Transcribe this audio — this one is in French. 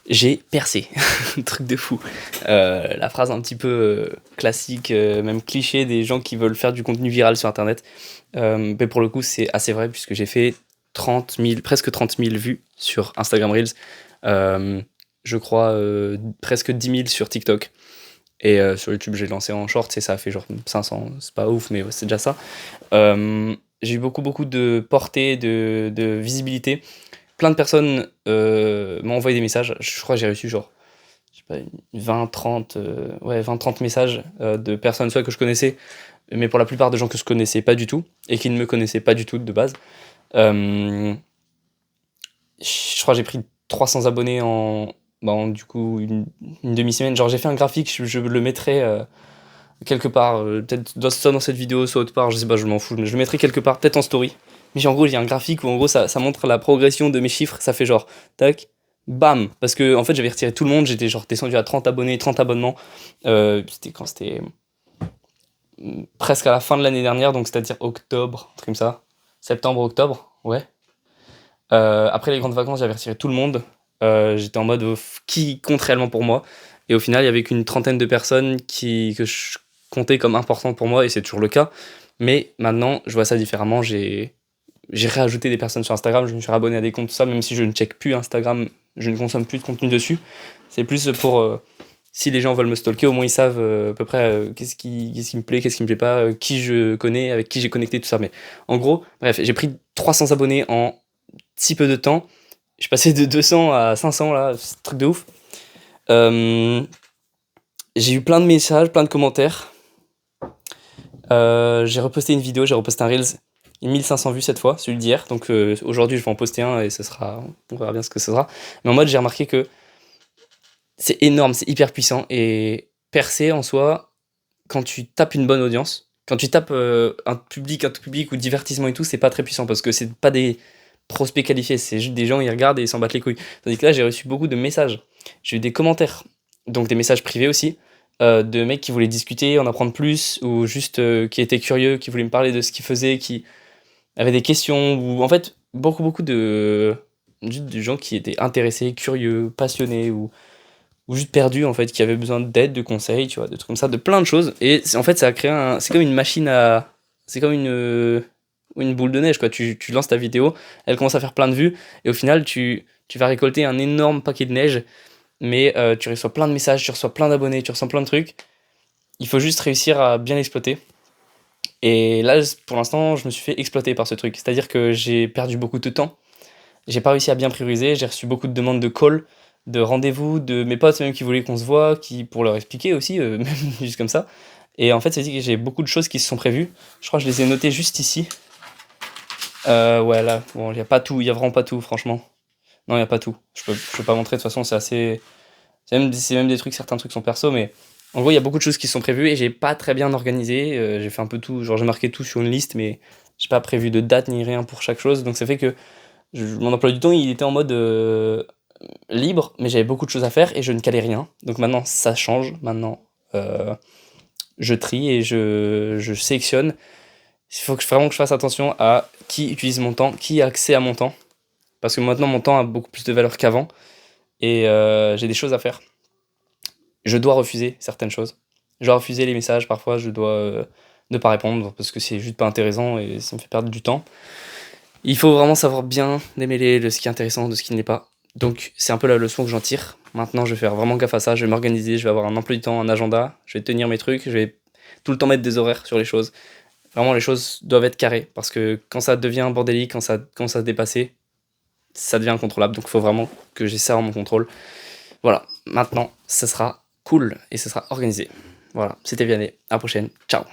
J'ai percé. Truc de fou. La phrase un petit peu classique, même cliché des gens qui veulent faire du contenu viral sur internet. Mais pour le coup, c'est assez vrai puisque j'ai fait 30 000, presque 30 000 vues sur Instagram Reels. Euh, je crois presque 10 000 sur TikTok. Et sur YouTube, j'ai lancé en short et ça a fait genre 500. C'est pas ouf, mais ouais, c'est déjà ça. J'ai eu beaucoup de portée, de visibilité. Plein de personnes m'ont envoyé des messages. Je crois que j'ai reçu genre, je sais pas, 20-30 ouais, 20-30 messages de personnes soit que je connaissais, mais pour la plupart de gens que je connaissais pas du tout et qui ne me connaissaient pas du tout de base. Euh, je crois que j'ai pris 300 abonnés du coup une demi-semaine. Genre j'ai fait un graphique, je le mettrai quelque part, peut-être soit dans cette vidéo, soit autre part, je sais pas, je m'en fous, mais je le mettrai quelque part, peut-être en story. Mais en gros, il y a un graphique où en gros ça montre la progression de mes chiffres, ça fait genre, tac, bam, parce que en fait j'avais retiré tout le monde, j'étais genre descendu à 30 abonnés, 30 abonnements, c'était presque à la fin de l'année dernière, donc c'est-à-dire octobre, un truc comme ça, septembre, octobre, ouais. Après les grandes vacances, j'avais retiré tout le monde, j'étais en mode qui compte réellement pour moi, et au final il y avait qu'une trentaine de personnes que je comptais comme importantes pour moi, et c'est toujours le cas, mais maintenant je vois ça différemment, j'ai réajouté des personnes sur Instagram, je me suis abonné à des comptes, tout ça, même si je ne check plus Instagram, je ne consomme plus de contenu dessus. C'est plus pour si les gens veulent me stalker, au moins ils savent à peu près qu'est-ce qui me plaît, qu'est-ce qui me plaît pas, qui je connais, avec qui j'ai connecté, tout ça. Mais en gros, bref, j'ai pris 300 abonnés en si peu de temps. Je suis passé de 200 à 500 là, c'est un truc de ouf. Euh, j'ai eu plein de messages, plein de commentaires. J'ai reposté une vidéo, j'ai reposté un Reels, 1500 vues cette fois, celui d'hier. Donc aujourd'hui, je vais en poster un et on verra bien ce que ce sera. Mais en mode, j'ai remarqué que c'est énorme, c'est hyper puissant. Et percer en soi, quand tu tapes une bonne audience, quand tu tapes un tout public ou divertissement et tout, c'est pas très puissant parce que c'est pas des prospects qualifiés, c'est juste des gens, ils regardent et ils s'en battent les couilles. Tandis que là, j'ai reçu beaucoup de messages. J'ai eu des commentaires, donc des messages privés aussi, de mecs qui voulaient discuter, en apprendre plus, ou juste qui étaient curieux, qui voulaient me parler de ce qu'ils faisaient, qui avaient des questions, ou en fait, beaucoup juste de gens qui étaient intéressés, curieux, passionnés, ou juste perdus, en fait, qui avaient besoin d'aide, de conseils, tu vois, de trucs comme ça, de plein de choses. Et en fait, ça a créé c'est comme une machine à. C'est comme une boule de neige, quoi. Tu lances ta vidéo, elle commence à faire plein de vues, et au final, tu vas récolter un énorme paquet de neige, mais tu reçois plein de messages, tu reçois plein d'abonnés, tu reçois plein de trucs. Il faut juste réussir à bien l'exploiter. Et là, pour l'instant, je me suis fait exploiter par ce truc. C'est-à-dire que j'ai perdu beaucoup de temps. J'ai pas réussi à bien prioriser. J'ai reçu beaucoup de demandes de call, de rendez-vous, de mes potes même qui voulaient qu'on se voit, pour leur expliquer aussi, même juste comme ça. Et en fait, c'est que j'ai beaucoup de choses qui se sont prévues. Je crois que je les ai notées juste ici. Ouais, là, bon, il y a pas tout, il y a vraiment pas tout, franchement. Non, il y a pas tout. Je peux pas montrer, de toute façon, c'est assez. C'est même des trucs, certains trucs sont perso, mais en gros, il y a beaucoup de choses qui sont prévues et j'ai pas très bien organisé. J'ai fait un peu tout, genre j'ai marqué tout sur une liste, mais j'ai pas prévu de date ni rien pour chaque chose. Donc ça fait que mon emploi du temps, il était en mode libre, mais j'avais beaucoup de choses à faire et je ne calais rien. Donc maintenant, ça change. Maintenant, euh, je trie et je sélectionne. Il faut vraiment que je fasse attention à qui utilise mon temps, qui a accès à mon temps. Parce que maintenant, mon temps a beaucoup plus de valeur qu'avant et j'ai des choses à faire. Je dois refuser certaines choses. Je dois refuser les messages, parfois je dois ne pas répondre parce que c'est juste pas intéressant et ça me fait perdre du temps. Il faut vraiment savoir bien démêler de ce qui est intéressant de ce qui ne l'est pas. Donc c'est un peu la leçon que j'en tire. Maintenant je vais faire vraiment gaffe à ça, je vais m'organiser, je vais avoir un emploi du temps, un agenda, je vais tenir mes trucs, je vais tout le temps mettre des horaires sur les choses. Vraiment les choses doivent être carrées parce que quand ça devient bordélique, quand ça commence à se dépasser, ça devient incontrôlable. Donc il faut vraiment que j'ai ça en mon contrôle. Voilà, maintenant, ça sera cool et ça sera organisé. Voilà, c'était Vianney. À la prochaine. Ciao.